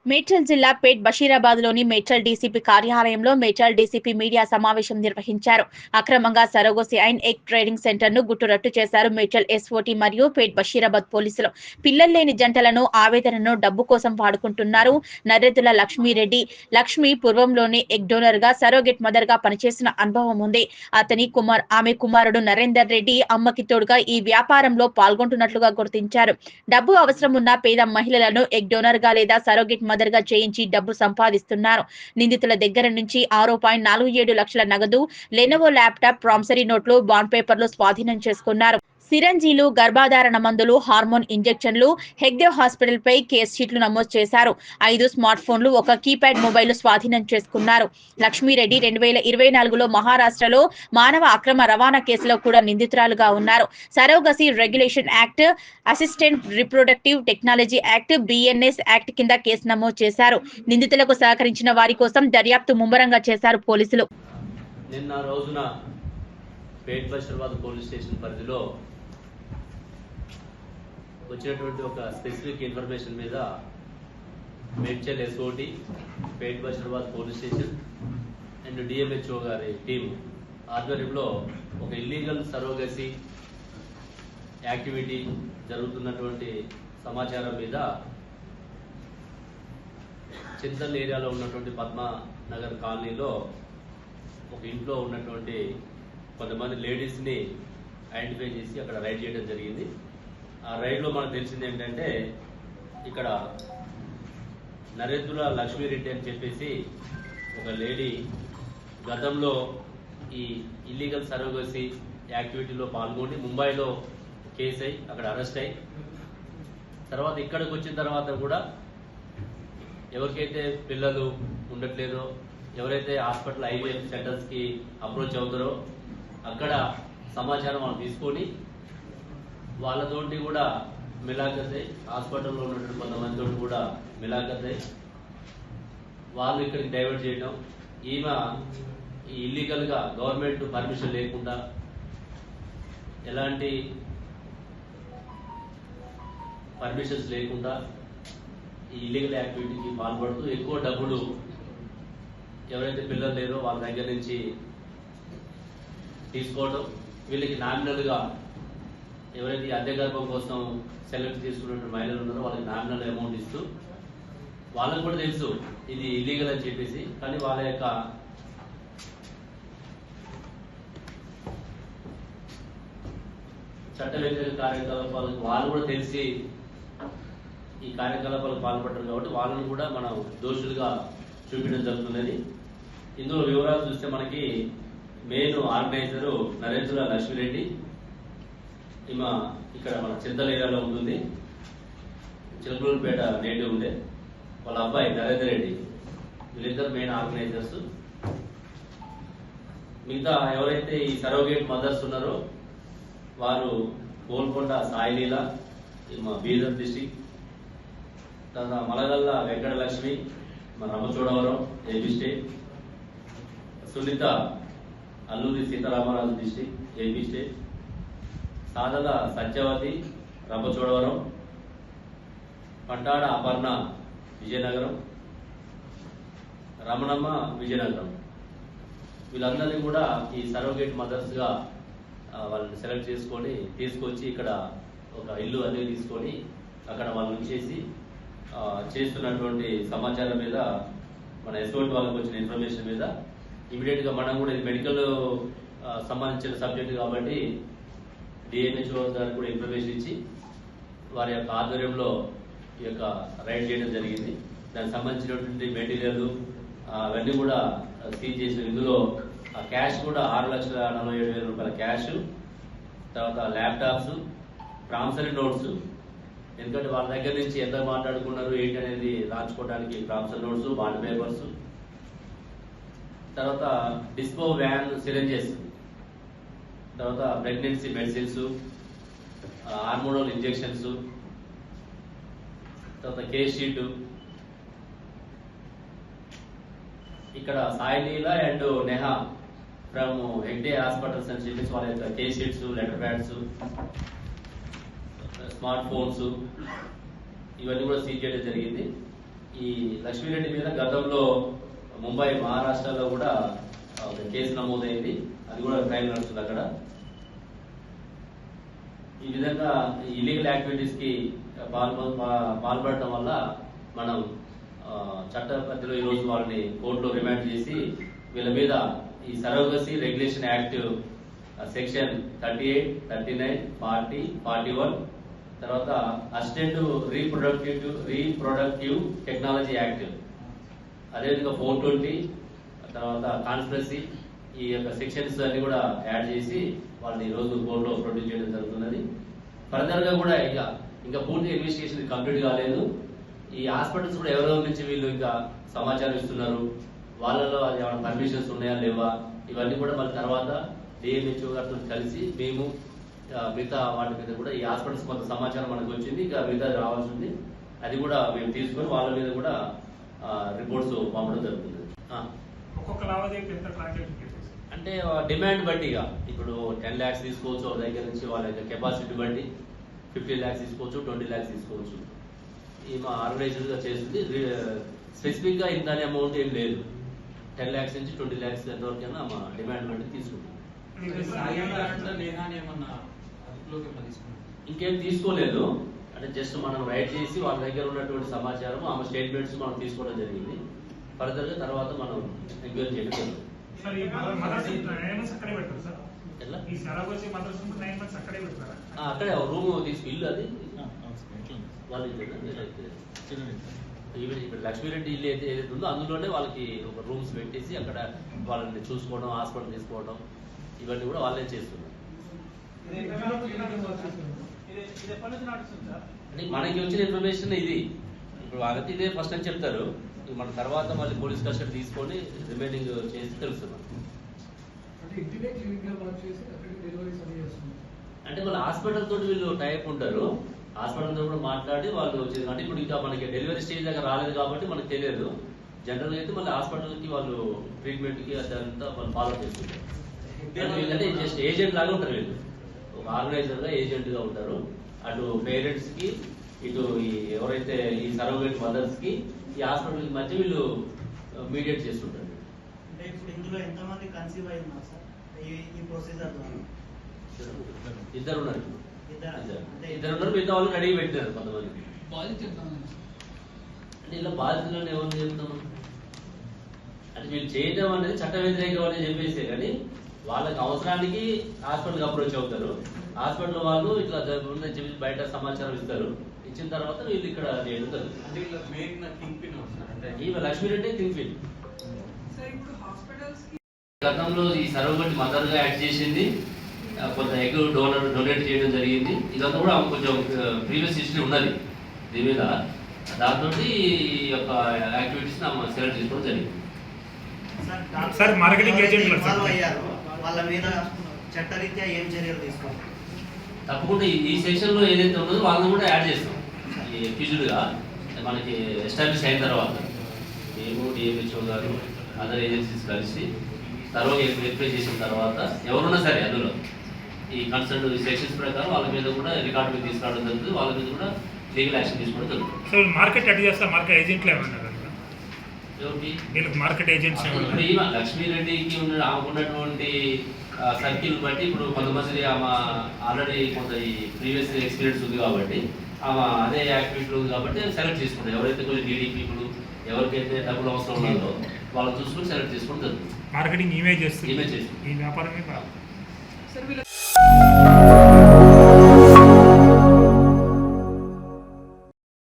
మేడ్చల్ జిల్లా పేట్ బషీరాబాద్లోని మేడ్చల్ డీసీపీ కార్యాలయంలో Medchal DCP media సమావేశం నిర్వహించారు. అక్రమంగా సరోగసి అండ్ ఎగ్ ట్రేడింగ్ సెంటర్ను గుట్టురట్టు చేశారు మేడ్చల్ ఎస్ఓటీ మరియు పేట్ బషీరాబాద్ పోలీసులు. పిల్లల్లేని జంటలను ఆవేదనను డబ్బు కోసం వాడుకుంటున్నారు. నర్రెద్దుల లక్ష్మీరెడ్డి లక్ష్మి పూర్వంలోనే ఎగ్ డోనర్ గా సరోగేట్ మదర్ గా పనిచేసిన అనుభవం ఉంది. ఆమె కుమారుడు నరేందర్ రెడ్డి అమ్మకి తోడుగా ఈ వ్యాపారంలో పాల్గొంటున్నట్లుగా గుర్తించారు. డబ్బు అవసరం ఉన్న పేద మహిళలను ఎగ్ డోనర్ గా లేదా సరోగేట్ మదర్ గా చేయించి డబ్బు సంపాదిస్తున్నారు. నిందితుల దగ్గర నుంచి 6.47 లక్షల నగదు, లెనోవో ల్యాప్టాప్, ప్రామిసరీ నోట్లు, బాండ్ పేపర్లు స్వాధీనం చేసుకున్నారు. సిరంజీలు, గర్భధారణ మందులు, హార్మోన్ ఇంజెక్షన్లు, హెగ్దేవ్ హాస్పిటల్ పై కేసు షీట్లు నమోదు చేశారు. 5 స్మార్ట్ ఫోన్లు, ఒక కీప్యాడ్ మొబైల్ స్వాధీనం చేసుకున్నారు. లక్ష్మీరెడ్డి 2024లో మహారాష్ట్రలో మానవ అక్రమ రవాణా కేసులో కూడా నిందితురాలుగా ఉన్నారు. Surrogacy regulation act, assistant reproductive technology act, BNS act కింద కేసు నమోదు చేశారు. నిందితులకు సహకరించిన వారి కోసం దర్యాప్తు ముమ్మరంగా చేశారు పోలీసులు. నిన్న రోజున పేట్ బషీరాబాద్ పోలీస్ స్టేషన్ పరిధిలో వచ్చినటువంటి ఒక స్పెసిఫిక్ ఇన్ఫర్మేషన్ మీద Medchal SOT, Pet Basheerabad police station and DMHO గారి టీం ఆధ్వర్యంలో ఒక ఇల్లీగల్ సరోగసి యాక్టివిటీ జరుగుతున్నటువంటి సమాచారం మీద చింతల్ ఏరియాలో ఉన్నటువంటి పద్మానగర్ కాలనీలో ఒక ఇంట్లో ఉన్నటువంటి కొంతమంది లేడీస్ని ఐడెంటిఫై చేసి అక్కడ రైడ్ చేయడం జరిగింది. ఆ రైడ్లో మనకు తెలిసింది ఏంటంటే ఇక్కడ నరేంద్రుల లక్ష్మీరెడ్డి అని చెప్పేసి ఒక లేడీ గతంలో ఈ ఇల్లీగల్ సరోగసి యాక్టివిటీలో పాల్గొని ముంబైలో కేసు అయి అక్కడ అరెస్ట్ అయి తర్వాత ఇక్కడికి వచ్చిన తర్వాత కూడా ఎవరికైతే పిల్లలు ఉండట్లేదో, ఎవరైతే హాస్పిటల్ ఐవీఎఫ్ సెంటర్స్కి అప్రోచ్ అవుతారో అక్కడ సమాచారం మనం తీసుకొని వాళ్ళతోటి కూడా మిలాఖత్ హాస్పిటల్లో ఉన్నటువంటి కొంతమందితో కూడా మిలాఖత్ వాళ్ళు ఇక్కడికి డైవర్ట్ చేయడం, ఈమె ఇల్లీగల్గా గవర్నమెంట్ పర్మిషన్ లేకుండా ఎలాంటి పర్మిషన్స్ లేకుండా ఈ ఇల్లీగల్ యాక్టివిటీకి పాల్పడుతూ ఎక్కువ డబ్బులు ఎవరైతే పిల్లలు లేరో వాళ్ళ దగ్గర నుంచి తీసుకోవడం, వీళ్ళకి నామినల్గా ఎవరైతే అద్దె గర్భం కోసం సెలెక్ట్ చేసుకున్న మహిళలు ఉన్నారో వాళ్ళకి నామినల్ అమౌంట్ ఇస్తూ, వాళ్ళకు కూడా తెలుసు ఇది ఇల్లీగల్ అని చెప్పేసి, కానీ వాళ్ళ యొక్క చట్ట వ్యతిరేక కార్యకలాపాలకు వాళ్ళు కూడా తెలిసి ఈ కార్యకలాపాలకు పాల్పడ్డారు కాబట్టి వాళ్ళని కూడా మనం దోషులుగా చూపించడం జరుగుతున్నది. ఇందులో వివరాలు చూస్తే మనకి మెయిన్ ఆర్గనైజరు నరేంద్రుల లక్ష్మీరెడ్డి, ఈమె ఇక్కడ మన చింతల ఏరియాలో ఉంటుంది, చిలకలూరుపేట నేటివ్ ఉండే. వాళ్ళ అబ్బాయి నరేందర్ రెడ్డి, వీళ్ళిద్దరు మెయిన్ ఆర్గనైజర్స్. మిగతా ఎవరైతే ఈ సరోగేట్ మదర్స్ ఉన్నారో వారు గోల్కొండ సాయిలీల, మా బీదర్ డిస్టిక్, తర్వాత మలగల్ల వెంకటలక్ష్మి, మన Ramachodavaram AP state, Sunita Alluri Sitaramaraju district AP state, Sadala Satyavati Rampachodavaram, Pantada Aparna Vizianagaram, Ramanamma Vizianagaram. వీళ్ళందరినీ కూడా ఈ సరోగేట్ మదర్స్గా వాళ్ళని సెలెక్ట్ చేసుకొని తీసుకొచ్చి ఇక్కడ ఒక ఇల్లు అదే తీసుకొని అక్కడ వాళ్ళు ఉంచేసి చేస్తున్నటువంటి సమాచారం మీద మన ఎస్ఓటీ వాళ్ళకి వచ్చిన ఇన్ఫర్మేషన్ మీద ఇమీడియట్గా మనం కూడా ఇది మెడికల్ సంబంధించిన సబ్జెక్ట్ కాబట్టి డిఎంహెచ్ఓ గారికి కూడా ఇన్ఫర్మేషన్ ఇచ్చి వారి యొక్క ఆధ్వర్యంలో ఈ యొక్క రైడ్ చేయడం జరిగింది. దానికి సంబంధించినటువంటి మెటీరియల్ అవన్నీ కూడా సీజ్ చేసిన. ఇందులో క్యాష్ కూడా 6,47,000 రూపాయల క్యాష్, తర్వాత ల్యాప్టాప్స్, ప్రామిసరీ నోట్స్, ఎందుకంటే వాళ్ళ దగ్గర నుంచి ఎంత మాట్లాడుకున్నారు ఏంటి అనేది రాసుకోవడానికి ప్రామిసరీ నోట్స్, బాండ్ పేపర్స్, తర్వాత డిస్పో వ్యాన్ సిరంజెస్, తర్వాత ప్రెగ్నెన్సీ మెడిసిన్స్, హార్మోనల్ ఇంజెక్షన్స్, తర్వాత కేస్ షీట్. ఇక్కడ Sai Leela and Neha from Hegde hospitals అని చెప్పేసి వాళ్ళ యొక్క case sheets, letter pods, smart phones ఇవన్నీ కూడా సీజ్ చేయడం జరిగింది. ఈ లక్ష్మీరెడ్డి మీద గతంలో ముంబై మహారాష్ట్రలో కూడా ఒక కేసు నమోదైంది. అది కూడా క్రైమ్ నడుస్తుంది అక్కడ. ఈ విధంగా ఇల్లీగల్ యాక్టివిటీస్ కి పాల్పడటం వల్ల మనం చట్ట పరిధిలో ఈరోజు వాళ్ళని కోర్టులో రిమాండ్ చేసి వీళ్ళ మీద ఈ సరోగసీ రెగ్యులేషన్ యాక్ట్ సెక్షన్ 38, 39, 40, 41 తర్వాత అసిస్టెంట్ రీప్రొడక్టివ్ టెక్నాలజీ యాక్ట్, అదేవిధంగా 420 తర్వాత కాన్స్పిరసీ, ఈ యొక్క సెక్షన్స్ అన్ని కూడా యాడ్ చేసి వాళ్ళని ఈరోజు కోర్టులో ప్రొడ్యూస్ చేయడం జరుగుతున్నది. ఫర్దర్ గా కూడా ఇంకా పూర్తి ఇన్వెస్టిగేషన్ కంప్లీట్ కాలేదు. ఈ హాస్పిటల్స్ కూడా ఎవరెవరి నుంచి వీళ్ళు ఇంకా సమాచారం ఇస్తున్నారు, వాళ్ళలో అది ఏమైనా పర్మిషన్స్ ఉన్నాయా లేవా, ఇవన్నీ కూడా మళ్ళీ తర్వాత డిఎంహెచ్ఓ గారితో కలిసి మేము మిగతా వాటి మీద కూడా ఈ హాస్పిటల్స్ కొంత సమాచారం మనకు వచ్చింది, ఇంకా మిగతా రావాల్సి ఉంది, అది కూడా మేము తీసుకొని వాళ్ళ మీద కూడా రిపోర్ట్స్ పంపడం జరుగుతుంది. అంటే డిమాండ్ బట్టిగా ఇప్పుడు 10 lakhs తీసుకోవచ్చు వాళ్ళ దగ్గర నుంచి, వాళ్ళ యొక్క కెపాసిటీ బట్టి 15 lakhs తీసుకోవచ్చు, 20 lakhs తీసుకోవచ్చు. ఈ మా ఆర్గనైజర్ గా చేస్తుంది. స్పెసిఫిక్ గా ఇంత అమౌంట్ ఏం లేదు. 10 lakhs నుంచి 20 lakhs ఎంతవరకైనా మా డిమాండ్ బట్టి తీసుకుంటాం. ఇంకేం తీసుకోలేదు. అంటే జస్ట్ మనం రైట్ చేసి వాళ్ళ దగ్గర ఉన్నటువంటి సమాచారం ఆమె స్టేట్మెంట్స్ మనం తీసుకోవడం జరిగింది. ఫర్దర్ గా తర్వాత మనం ఎంక్వైరీ చేయడం జరుగుతుంది. అక్కడే రూమ్ తీసుకు ఇల్లు అది వాళ్ళు ఇప్పుడు లక్ష్మీరెడ్డి ఇల్లు ఏదైతే ఉందో అందులోనే వాళ్ళకి ఒక రూమ్స్ పెట్టేసి అక్కడ వాళ్ళని చూసుకోవడం, హాస్పిటల్ తీసుకోవడం, ఇవన్నీ కూడా వాళ్ళే చేస్తున్నారు. అంటే మనకి వచ్చిన ఇన్ఫర్మేషన్ ఇది. ఇప్పుడు వాళ్ళకి ఇదే ఫస్ట్ అని చెప్తారు, మన తర్వాత మళ్ళీ పోలీస్ కస్టడీ తీసుకొని రిమైనింగ్ చేసి తెలుస్తున్నాం. అంటే వాళ్ళ హాస్పిటల్ తోటి వీళ్ళు టైప్ ఉంటారు, హాస్పిటల్ తో కూడా మాట్లాడి వాళ్ళు వచ్చేది. అంటే ఇప్పుడు ఇంకా మనకి డెలివరీ స్టేజ్ దగ్గర రాలేదు కాబట్టి మనకు తెలియదు. జనరల్ గా అయితే మళ్ళీ హాస్పిటల్ కి వాళ్ళు ట్రీట్మెంట్ కి అదంతా వాళ్ళు ఫాలో చేస్తుంటారు. వీళ్ళంటే జస్ట్ ఏజెంట్ లాగా ఉంటారు. వీళ్ళు ఒక ఆర్గనైజర్ గా ఏజెంట్ గా ఉంటారు. అటు పేరెంట్స్ కి, ఇటు ఎవరైతే ఈ సర్వగేట్ మదర్స్ కి, ఈ హాస్పిటల్ కి మధ్య వీళ్ళు మీడియేట్ చేస్తుంటారు. అంటే ఇప్పుడు ఇందులో ఎంతమంది కన్సీవ్ అయి ఉన్నారు సార్ ఈ ప్రొసీజర్ ద్వారా? ఇద్దరు ఉన్నారు. ఇద్దరు ఉన్నారు. మిగతా వాళ్ళు అడిగి పెట్టారు కొంతమంది. అంటే ఇలా బాధితులను ఎవరు చెప్తాము అంటే వీళ్ళు చేయడం అనేది చట్ట వ్యతిరేకం అని చెప్పేసే, కానీ వాళ్ళకి అవసరానికి హాస్పిటల్కి అప్రోచ్ అవుతారు. హాస్పిటల్ వాళ్ళు ఇట్లా జరుగుతుందని చెప్పి బయట సమాచారం ఇస్తారు. ఇచ్చిన తర్వాత వీళ్ళు ఇక్కడ చేయడం. ఈ లక్ష్మీరెడ్డి కింగ్ పిన్ గతంలో ఈ సర్వగట్ మదర్ గా యాక్ట్ చేసింది, కొంత ఎగ్ డొనేట్ చేయడం జరిగింది. ఇదంతా కూడా కొంచెం ప్రీవియస్ హిస్టరీ ఉన్నది దీని మీద. దాంతో ఈ యొక్క యాక్టివిటీస్ సెలెక్ట్ చేసుకోవడం జరిగింది. సార్ మార్కెటింగ్ ఏజెంట్ వాళ్ళ మీద చట్టరీత్యా ఏం చర్యలు తీసుకోవాలి? తప్పకుండా ఈ సెక్షన్ లో ఏదైతే ఉన్నదో వాళ్ళని కూడా యాడ్ చేస్తాం. ఈ అక్యూజ్డ్ గా మనకి ఎస్టాబ్లిష్ అయిన తర్వాత మేము డిఎంహెచ్ఓ గారు అదర్ ఏజెన్సీస్ కలిసి తర్వాత వెరిఫై చేసిన తర్వాత ఎవరున్నా సరే అందులో ఈ కన్సర్న్ సెక్షన్స్ ప్రకారం వాళ్ళ మీద కూడా రికార్డు మీద తీసుకురావడం జరుగుతుంది. వాళ్ళ మీద కూడా లీగల్ యాక్షన్ తీసుకోవడం జరుగుతుంది. సార్ మార్కెట్ అటు చేస్తా మార్కెట్ ఏజెంట్లు ఏమన్నారు? మార్కెట్ ఏజెంట్స్ లక్ష్మీరెడ్డికి ఉన్నటువంటి సర్కిల్ బట్టి ఇప్పుడు కొంతమంది ఆమె ఆల్రెడీ కొంత ఈ ప్రీవియస్ ఎక్స్పీరియన్స్ ఉంది కాబట్టి ఆమె అదే యాక్టివిటీలో ఉంది కాబట్టి సెలెక్ట్ చేసుకుంటారు. ఎవరైతే కొంచెం నీడీ పీపుల్, ఎవరికైతే డబ్బులు అవసరం ఉన్నదో వాళ్ళు చూసుకుని సెలెక్ట్ చేసుకుని జరుగుతుంది. మార్కెటింగ్ ఇమేజ్ చేస్తుంది. ఇమేజ్ చేస్తుంది. ఈ వ్యాపారమే